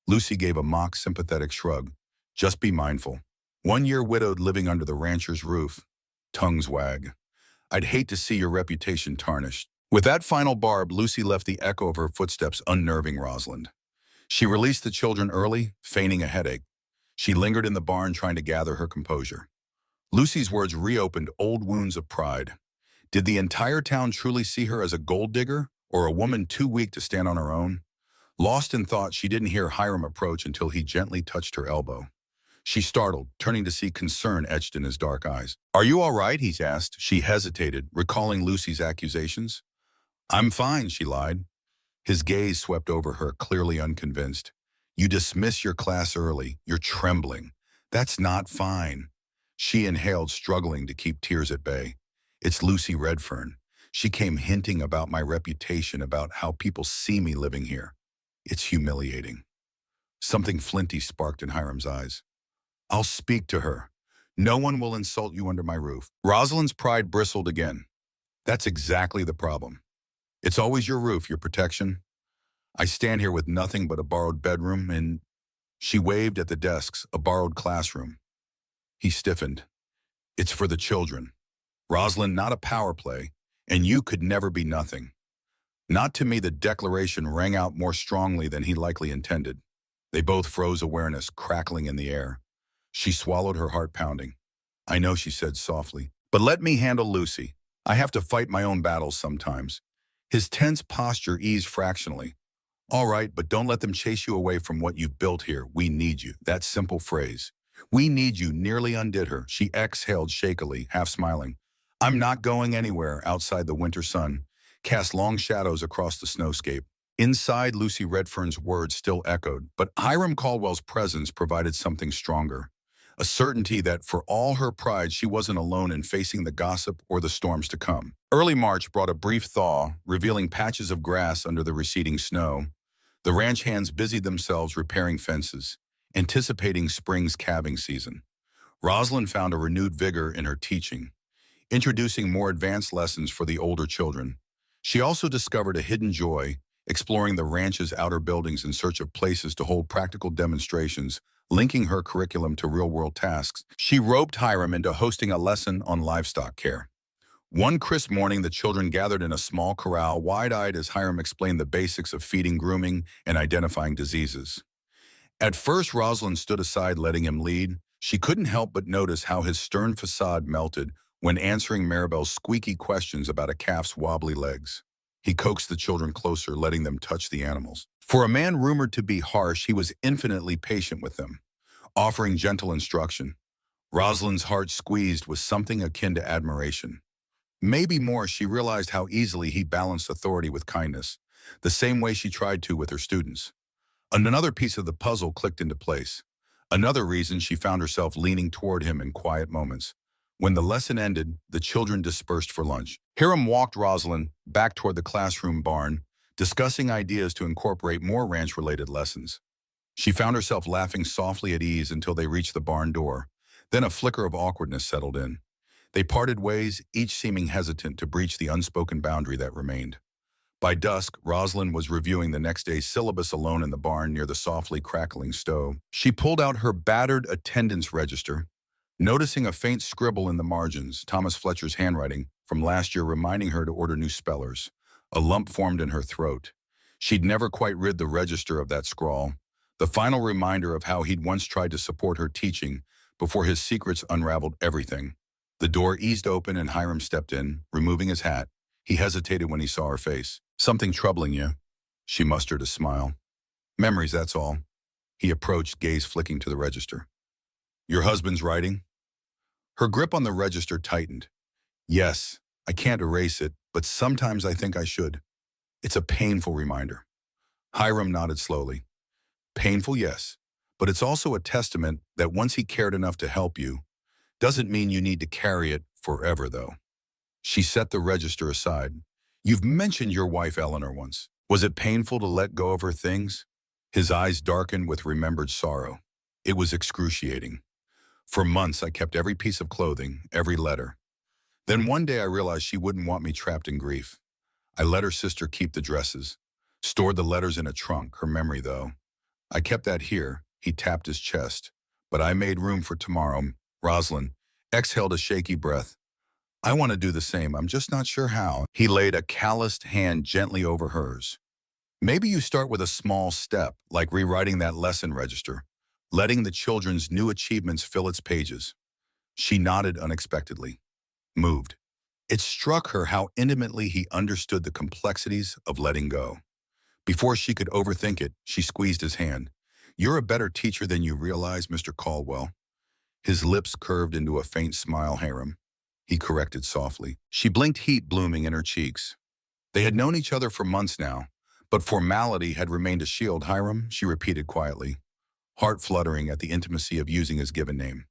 Lucy gave a mock sympathetic shrug. Just be mindful. 1 year widowed living under the rancher's roof. Tongues wag. I'd hate to see your reputation tarnished. With that final barb, Lucy left the echo of her footsteps unnerving Rosalind. She released the children early, feigning a headache. She lingered in the barn trying to gather her composure. Lucy's words reopened old wounds of pride. Did the entire town truly see her as a gold digger or a woman too weak to stand on her own? Lost in thought, she didn't hear Hiram approach until he gently touched her elbow. She startled, turning to see concern etched in his dark eyes. Are you all right? He asked. She hesitated, recalling Lucy's accusations. I'm fine, she lied. His gaze swept over her, clearly unconvinced. You dismiss your class early. You're trembling. That's not fine. She inhaled, struggling to keep tears at bay. It's Lucy Redfern. She came hinting about my reputation, about how people see me living here. It's humiliating. Something flinty sparked in Hiram's eyes. I'll speak to her. No one will insult you under my roof. Rosalind's pride bristled again. That's exactly the problem. It's always your roof, your protection. I stand here with nothing but a borrowed bedroom, and she waved at the desks, a borrowed classroom. He stiffened. It's for the children. Rosalind, not a power play, and you could never be nothing. Not to me, the declaration rang out more strongly than he likely intended. They both froze, awareness crackling in the air. She swallowed, her heart pounding. I know, she said softly, but let me handle Lucy. I have to fight my own battles sometimes. His tense posture eased fractionally. All right, but don't let them chase you away from what you've built here. We need you. That simple phrase. We need you nearly undid her. She exhaled shakily, half smiling. I'm not going anywhere. Outside, the winter sun cast long shadows across the snowscape. Inside, Lucy Redfern's words still echoed, but Hiram Caldwell's presence provided something stronger. A certainty that, for all her pride, she wasn't alone in facing the gossip or the storms to come. Early March brought a brief thaw, revealing patches of grass under the receding snow. The ranch hands busied themselves repairing fences, anticipating spring's calving season. Rosalind found a renewed vigor in her teaching, introducing more advanced lessons for the older children. She also discovered a hidden joy, exploring the ranch's outer buildings in search of places to hold practical demonstrations, linking her curriculum to real-world tasks. She roped Hiram into hosting a lesson on livestock care. One crisp morning, the children gathered in a small corral, wide-eyed as Hiram explained the basics of feeding, grooming, and identifying diseases. At first, Rosalind stood aside, letting him lead. She couldn't help but notice how his stern facade melted when answering Maribel's squeaky questions about a calf's wobbly legs. He coaxed the children closer, letting them touch the animals. For a man rumored to be harsh, he was infinitely patient with them, offering gentle instruction. Rosalind's heart squeezed with something akin to admiration. Maybe more, she realized how easily he balanced authority with kindness, the same way she tried to with her students. Another piece of the puzzle clicked into place. Another reason she found herself leaning toward him in quiet moments. When the lesson ended, the children dispersed for lunch. Hiram walked Rosalind back toward the classroom barn, discussing ideas to incorporate more ranch-related lessons. She found herself laughing softly at ease until they reached the barn door. Then a flicker of awkwardness settled in. They parted ways, each seeming hesitant to breach the unspoken boundary that remained. By dusk, Rosalind was reviewing the next day's syllabus alone in the barn near the softly crackling stove. She pulled out her battered attendance register, noticing a faint scribble in the margins, Thomas Fletcher's handwriting, from last year reminding her to order new spellers. A lump formed in her throat. She'd never quite rid the register of that scrawl, the final reminder of how he'd once tried to support her teaching before his secrets unraveled everything. The door eased open and Hiram stepped in, removing his hat. He hesitated when he saw her face. "Something troubling you?" She mustered a smile. "Memories, that's all." He approached, gaze flicking to the register. "Your husband's writing?" Her grip on the register tightened. "Yes, I can't erase it, but sometimes I think I should. It's a painful reminder." Hiram nodded slowly. "Painful, yes, but it's also a testament that once he cared enough to help you, doesn't mean you need to carry it forever, though." She set the register aside. "You've mentioned your wife Eleanor once. Was it painful to let go of her things?" His eyes darkened with remembered sorrow. "It was excruciating. For months, I kept every piece of clothing, every letter. Then one day I realized she wouldn't want me trapped in grief. I let her sister keep the dresses, stored the letters in a trunk, her memory though. I kept that here." He tapped his chest. "But I made room for tomorrow." Rosalind exhaled a shaky breath. "I want to do the same. I'm just not sure how." He laid a calloused hand gently over hers. "Maybe you start with a small step, like rewriting that lesson register, letting the children's new achievements fill its pages." She nodded unexpectedly, moved. It struck her how intimately he understood the complexities of letting go. Before she could overthink it, she squeezed his hand. "You're a better teacher than you realize, Mr. Caldwell." His lips curved into a faint smile. "Hiram," he corrected softly. She blinked, heat blooming in her cheeks. They had known each other for months now, but formality had remained a shield. "Hiram," she repeated quietly, heart fluttering at the intimacy of using his given name.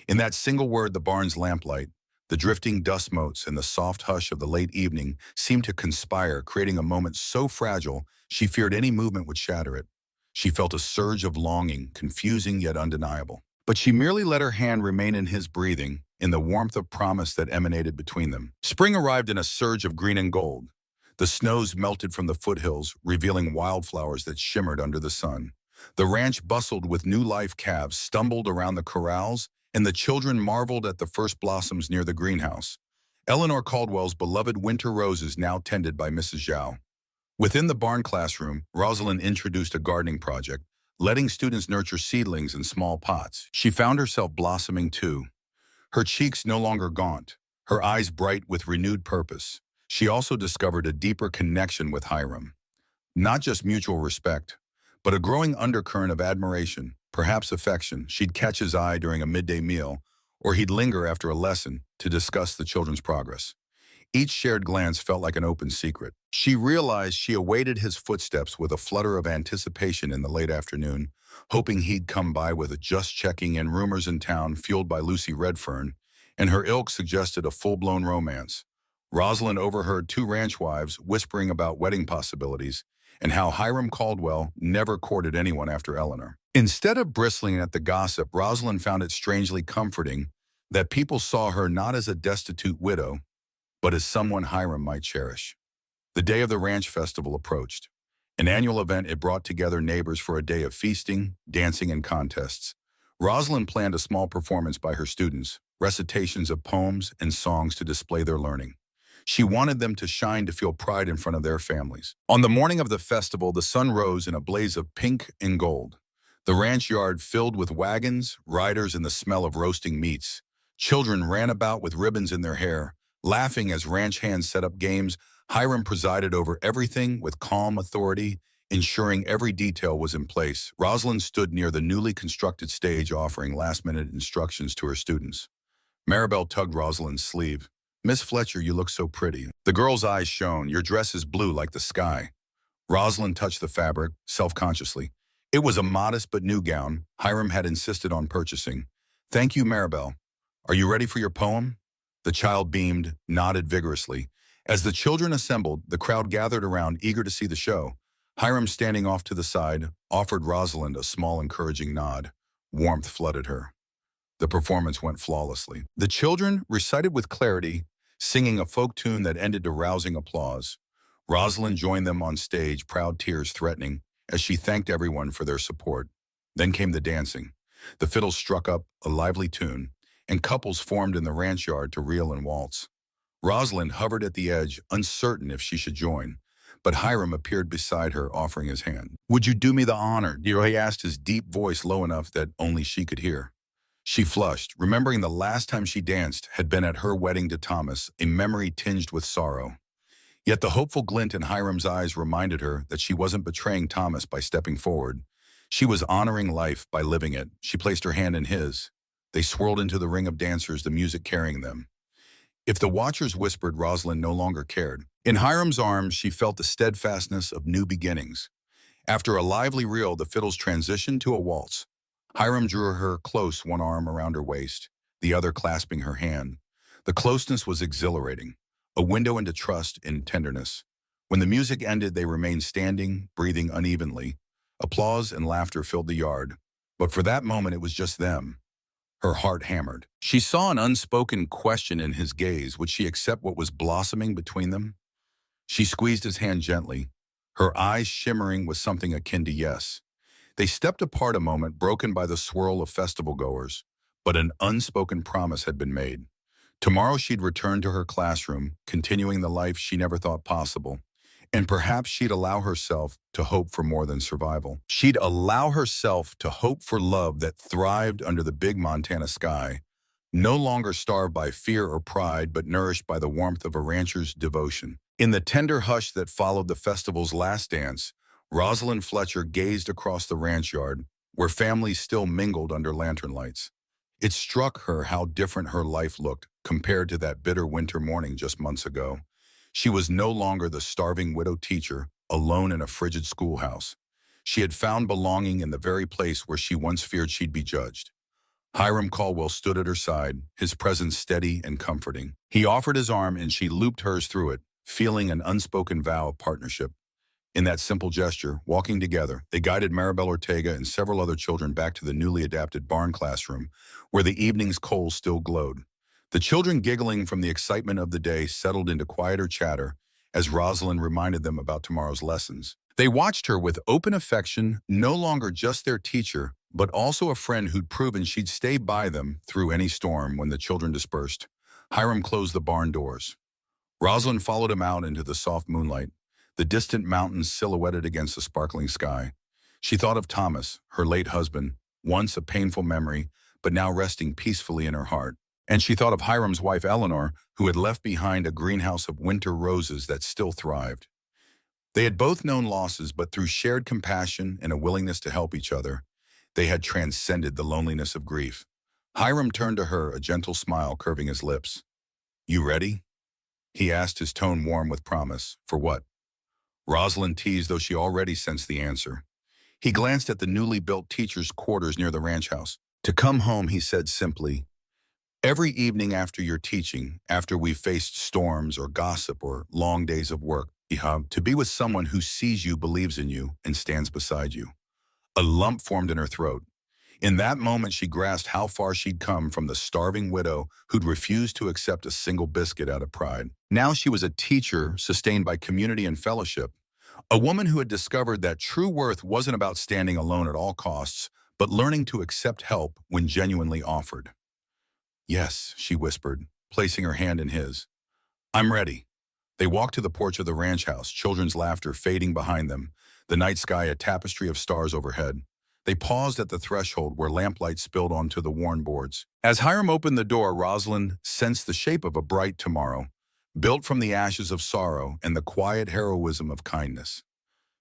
In that single word, the barn's lamplight, the drifting dust motes, and the soft hush of the late evening seemed to conspire, creating a moment so fragile she feared any movement would shatter it. She felt a surge of longing, confusing yet undeniable. But she merely let her hand remain in his, breathing, in the warmth of promise that emanated between them. Spring arrived in a surge of green and gold. The snows melted from the foothills, revealing wildflowers that shimmered under the sun. The ranch bustled with new life. Calves stumbled around the corrals, and the children marveled at the first blossoms near the greenhouse. Eleanor Caldwell's beloved winter roses now tended by Mrs. Zhao. Within the barn classroom, Rosalind introduced a gardening project, letting students nurture seedlings in small pots. She found herself blossoming too, her cheeks no longer gaunt, her eyes bright with renewed purpose. She also discovered a deeper connection with Hiram. Not just mutual respect, but a growing undercurrent of admiration, perhaps affection. She'd catch his eye during a midday meal, or he'd linger after a lesson to discuss the children's progress. Each shared glance felt like an open secret. She realized she awaited his footsteps with a flutter of anticipation in the late afternoon, hoping he'd come by with a just checking in. Rumors in town, fueled by Lucy Redfern, and her ilk suggested a full-blown romance. Rosalind overheard two ranch wives whispering about wedding possibilities and how Hiram Caldwell never courted anyone after Eleanor. Instead of bristling at the gossip, Rosalind found it strangely comforting that people saw her not as a destitute widow, but as someone Hiram might cherish. The day of the ranch festival approached. An annual event, it brought together neighbors for a day of feasting, dancing, and contests. Rosalind planned a small performance by her students, recitations of poems and songs to display their learning. She wanted them to shine, to feel pride in front of their families. On the morning of the festival, the sun rose in a blaze of pink and gold. The ranch yard filled with wagons, riders, and the smell of roasting meats. Children ran about with ribbons in their hair, laughing as ranch hands set up games. Hiram presided over everything with calm authority, ensuring every detail was in place. Rosalind stood near the newly constructed stage, offering last-minute instructions to her students. Maribel tugged Rosalind's sleeve. "Miss Fletcher, you look so pretty." The girl's eyes shone. "Your dress is blue like the sky." Rosalind touched the fabric, self-consciously. It was a modest but new gown Hiram had insisted on purchasing. "Thank you, Maribel. Are you ready for your poem?" The child beamed, nodded vigorously. As the children assembled, the crowd gathered around, eager to see the show. Hiram, standing off to the side, offered Rosalind a small, encouraging nod. Warmth flooded her. The performance went flawlessly. The children recited with clarity, singing a folk tune that ended to rousing applause. Rosalind joined them on stage, proud tears threatening, as she thanked everyone for their support. Then came the dancing. The fiddles struck up a lively tune, and couples formed in the ranch yard to reel and waltz. Rosalind hovered at the edge, uncertain if she should join, but Hiram appeared beside her, offering his hand. "Would you do me the honor?" He asked, his deep voice low enough that only she could hear. She flushed, remembering the last time she danced had been at her wedding to Thomas, a memory tinged with sorrow. Yet the hopeful glint in Hiram's eyes reminded her that she wasn't betraying Thomas by stepping forward. She was honoring life by living it. She placed her hand in his. They swirled into the ring of dancers, the music carrying them. If the watchers whispered, Rosalind no longer cared. In Hiram's arms, she felt the steadfastness of new beginnings. After a lively reel, the fiddles transitioned to a waltz. Hiram drew her close, one arm around her waist, the other clasping her hand. The closeness was exhilarating, a window into trust and tenderness. When the music ended, they remained standing, breathing unevenly. Applause and laughter filled the yard. But for that moment, it was just them. Her heart hammered. She saw an unspoken question in his gaze. Would she accept what was blossoming between them? She squeezed his hand gently, her eyes shimmering with something akin to yes. They stepped apart a moment, broken by the swirl of festival goers, but an unspoken promise had been made. Tomorrow she'd return to her classroom, continuing the life she never thought possible. And perhaps she'd allow herself to hope for more than survival. She'd allow herself to hope for love that thrived under the big Montana sky, no longer starved by fear or pride, but nourished by the warmth of a rancher's devotion. In the tender hush that followed the festival's last dance, Rosalind Fletcher gazed across the ranch yard, where families still mingled under lantern lights. It struck her how different her life looked compared to that bitter winter morning just months ago. She was no longer the starving widow teacher, alone in a frigid schoolhouse. She had found belonging in the very place where she once feared she'd be judged. Hiram Caldwell stood at her side, his presence steady and comforting. He offered his arm and she looped hers through it, feeling an unspoken vow of partnership. In that simple gesture, walking together, they guided Maribel Ortega and several other children back to the newly adapted barn classroom, where the evening's coals still glowed. The children, giggling from the excitement of the day, settled into quieter chatter as Rosalind reminded them about tomorrow's lessons. They watched her with open affection, no longer just their teacher, but also a friend who'd proven she'd stay by them through any storm. When the children dispersed, Hiram closed the barn doors. Rosalind followed him out into the soft moonlight, the distant mountains silhouetted against the sparkling sky. She thought of Thomas, her late husband, once a painful memory, but now resting peacefully in her heart. And she thought of Hiram's wife, Eleanor, who had left behind a greenhouse of winter roses that still thrived. They had both known losses, but through shared compassion and a willingness to help each other, they had transcended the loneliness of grief. Hiram turned to her, a gentle smile curving his lips. "You ready?" he asked, his tone warm with promise. "For what?" Rosalind teased, though she already sensed the answer. He glanced at the newly built teacher's quarters near the ranch house. "To come home," he said simply. "Every evening after your teaching, after we've faced storms or gossip or long days of work, to be with someone who sees you, believes in you, and stands beside you." A lump formed in her throat. In that moment, she grasped how far she'd come from the starving widow who'd refused to accept a single biscuit out of pride. Now she was a teacher sustained by community and fellowship, a woman who had discovered that true worth wasn't about standing alone at all costs, but learning to accept help when genuinely offered. "Yes," she whispered, placing her hand in his. "I'm ready." They walked to the porch of the ranch house, children's laughter fading behind them, the night sky a tapestry of stars overhead. They paused at the threshold where lamplight spilled onto the worn boards. As Hiram opened the door, Rosalind sensed the shape of a bright tomorrow, built from the ashes of sorrow and the quiet heroism of kindness.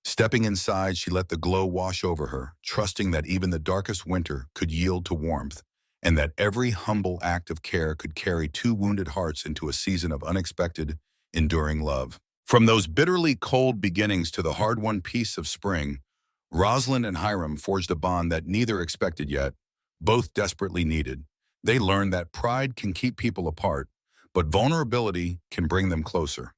Stepping inside, she let the glow wash over her, trusting that even the darkest winter could yield to warmth, and that every humble act of care could carry two wounded hearts into a season of unexpected, enduring love. From those bitterly cold beginnings to the hard-won peace of spring, Rosalind and Hiram forged a bond that neither expected yet, both desperately needed. They learned that pride can keep people apart, but vulnerability can bring them closer.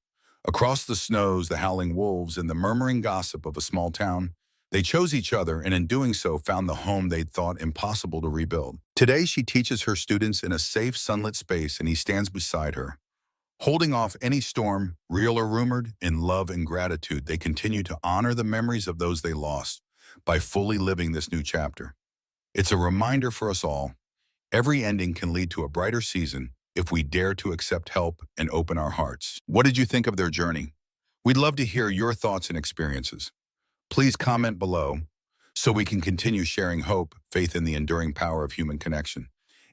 Across the snows, the howling wolves, and the murmuring gossip of a small town, they chose each other, and in doing so found the home they'd thought impossible to rebuild. Today, she teaches her students in a safe, sunlit space, and he stands beside her. Holding off any storm, real or rumored, in love and gratitude, they continue to honor the memories of those they lost by fully living this new chapter. It's a reminder for us all, every ending can lead to a brighter season if we dare to accept help and open our hearts. What did you think of their journey? We'd love to hear your thoughts and experiences. Please comment below so we can continue sharing hope, faith in the enduring power of human connection.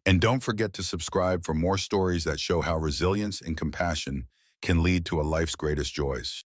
And don't forget to subscribe for more stories that show how resilience and compassion can lead to a life's greatest joys.